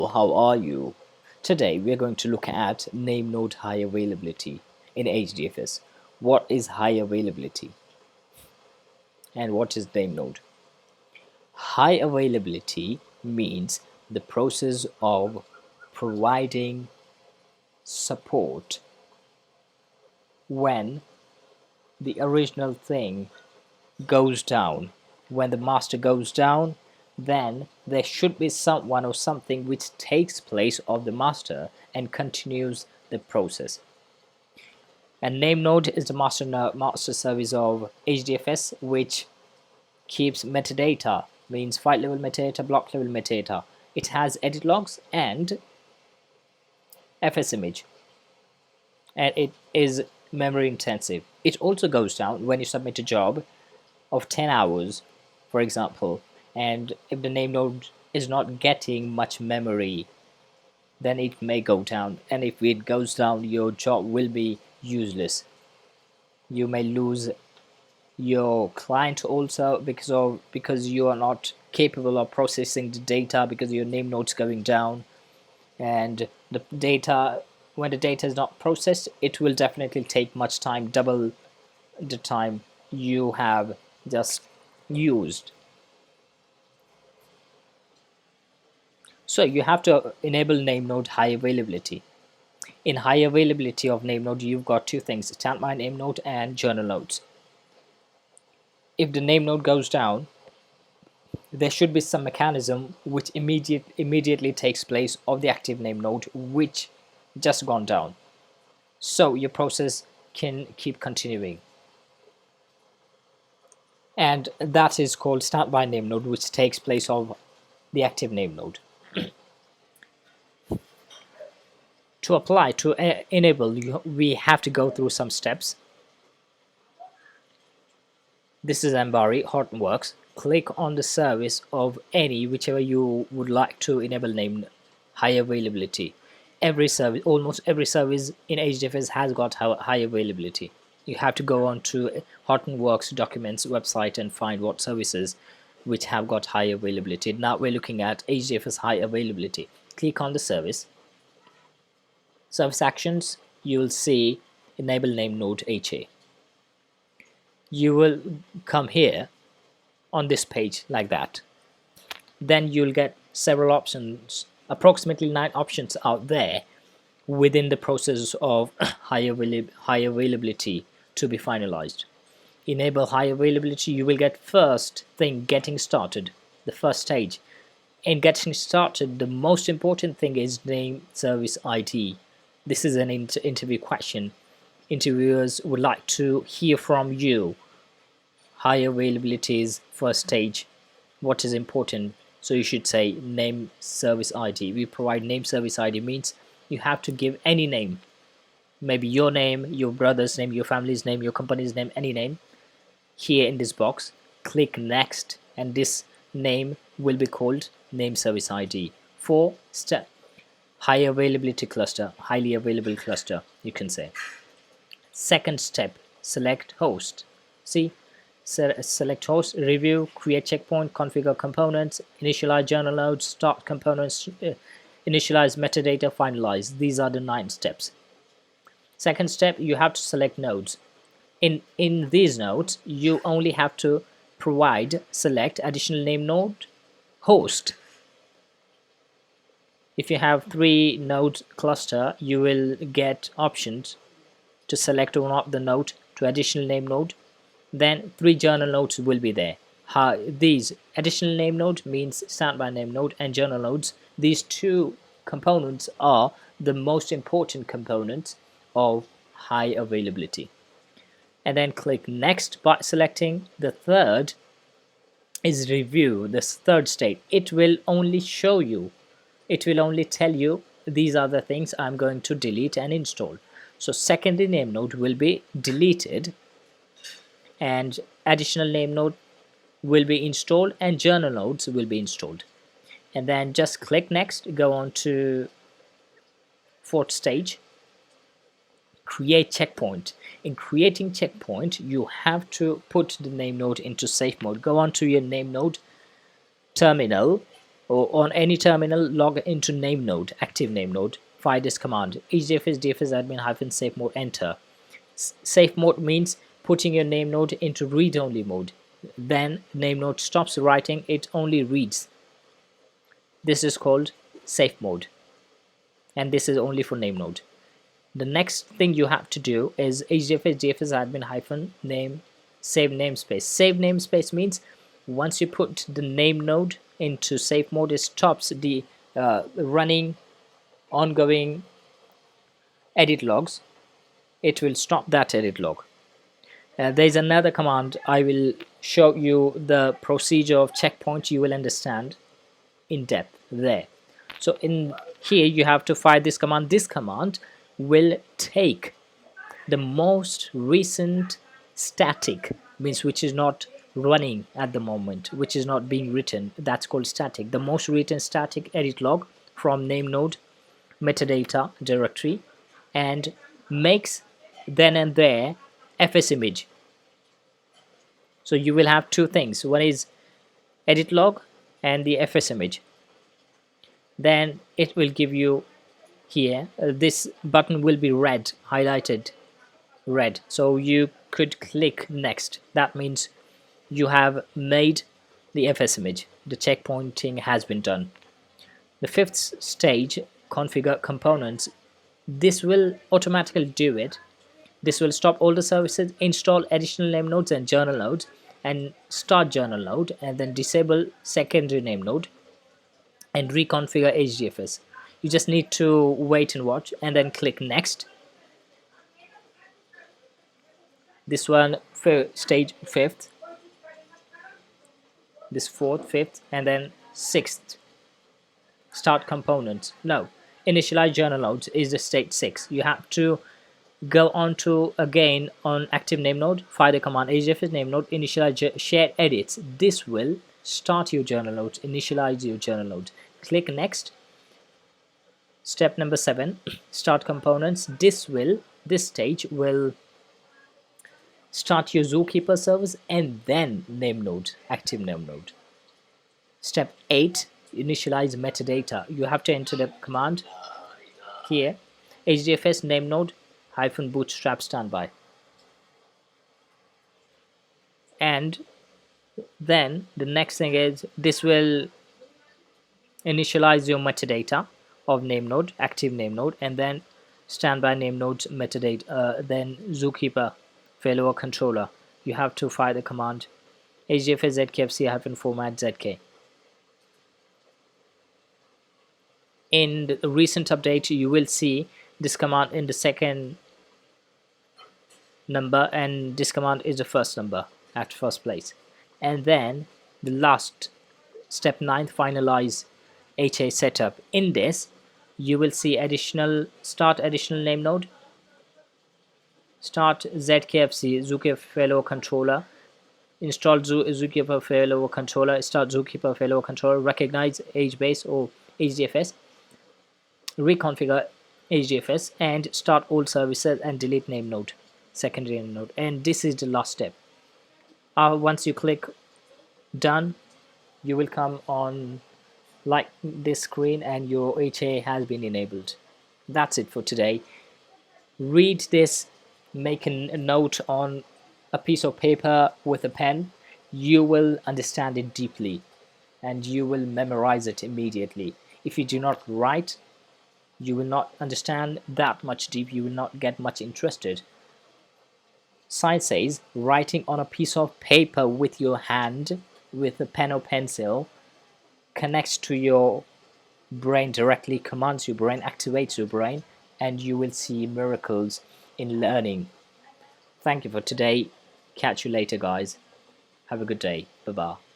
How are you? Today we are going to look at NameNode high availability in HDFS. What is high availability and what is NameNode? High availability means the process of providing support when the original thing goes down. When the master goes down, then there should be someone or something which takes place of the master and continues the process. And NameNode is the master service of HDFS, which keeps metadata, means file level metadata, block level metadata. It has edit logs and FS image, and it is memory intensive. It also goes down when you submit a job of 10 hours, for example, and if the NameNode is not getting much memory, then it may go down, and if it goes down, your job will be useless. You may lose your client also because you are not capable of processing the data because your NameNode's going down, and the data, when the data is not processed, it will definitely take much time, double the time you have just used. So you have to enable NameNode high availability. In high availability of NameNode, you've got two things: standby NameNode and journal nodes. If the NameNode goes down, there should be some mechanism which immediately takes place of the active NameNode which just gone down, so your process can keep continuing. And that is called standby NameNode, which takes place of the active NameNode. To apply, to enable, we have to go through some steps. This is Ambari Hortonworks. Click on the service of any, whichever you would like to enable name high availability. Every service, almost every service in HDFS has got high availability. You have to go on to Hortonworks documents website and find what services which have got high availability. Now we're looking at HDFS high availability. Click on the service actions. You will see enable NameNode HA. You will come here on this page like that. Then you'll get several options, approximately 9 options out there within the process of high availability to be finalized. Enable high availability, you will get first thing, getting started, the first stage. In getting started, the most important thing is name service ID. This is an interview question. Interviewers would like to hear from you. High availability is first stage. What is important? So you should say name service ID. We provide name service ID means you have to give any name, maybe your name, your brother's name, your family's name, your company's name, any name. Here in this box, click next, and this name will be called name service ID for high availability cluster, highly available cluster, you can say. Second step, select host. See, select host, review, create checkpoint, configure components, initialize journal nodes, start components, initialize metadata, finalize. These are the 9 steps. Second step, you have to select nodes. In these nodes, you only have to select additional name node, host. If you have 3 node cluster, you will get options to select one of the node to additional name node. Then 3 journal nodes will be there. These additional name node means standby name node and journal nodes. These 2 components are the most important components of high availability. And then click next by selecting. The third is review, this third state. It will only show you, it will only tell you these are the things I'm going to delete and install. So secondary name node will be deleted and additional name node will be installed and journal nodes will be installed. And then just click next, go on to 4th stage, create checkpoint. In creating checkpoint, you have to put the name node into safe mode. Go on to your name node terminal or on any terminal, log into NameNode, active NameNode, fire this command, hdfs dfs admin safe mode, enter. Safe mode means putting your NameNode into read-only mode. Then NameNode stops writing, it only reads. This is called safe mode, and this is only for NameNode. The next thing you have to do is hdfs dfs admin name save namespace. Save namespace means once you put the NameNode into safe mode, it stops the running ongoing edit logs. It will stop that edit log. There's another command. I will show you the procedure of checkpoint. You will understand in depth there. So in here you have to fire this command. This command will take the most recent static, means which is not running at the moment, which is not being written, that's called static. The most recent static edit log from NameNode metadata directory, and makes then and there fs image. So you will have two things, one is edit log and the fs image. Then it will give you here, this button will be red, highlighted red, so you could click next. That means you have made the fs image, the checkpointing has been done. The fifth stage, configure components, this will automatically do it. This will stop all the services, install additional name nodes and journal nodes, and start journal node, and then disable secondary name node and reconfigure HDFS. You just need to wait and watch, and then click next. This one stage 5th, this 4th, 5th, and then 6th. Start components. No, initialize journal nodes is the stage 6. You have to go on to again on active name node, fire the command hdfs name node, initialize shared edits. This will start your journal nodes, initialize your journal nodes. Click next. Step number 7, start components. This stage will start your Zookeeper service and then NameNode, active NameNode. Step 8, initialize metadata. You have to enter the command here, hdfs NameNode -bootstrap standby. And then the next thing is this will initialize your metadata of NameNode, active NameNode, and then standby NameNode's metadata, then Zookeeper failover controller. You have to fire the command hdfs zkfc-format zk. In the recent update, you will see this command in the second number, and this command is the first number at first place. And then the last step 9, finalize HA setup. In this, you will see start additional name node, start ZKFC Zookeeper failover controller, install Zookeeper failover controller, start Zookeeper failover controller, recognize HBase or HDFS, reconfigure HDFS, and start all services and delete name node, secondary name node. And this is the last step. Once you click done, you will come on like this screen and your HA has been enabled. That's it for today. Read this, make a note on a piece of paper with a pen. You will understand it deeply and you will memorize it immediately. If you do not write, you will not understand that much deep, you will not get much interested. Science says writing on a piece of paper with your hand, with a pen or pencil, connects to your brain directly, commands your brain, activates your brain, and you will see miracles in learning. Thank you for today. Catch you later, guys. Have a good day. Bye-bye.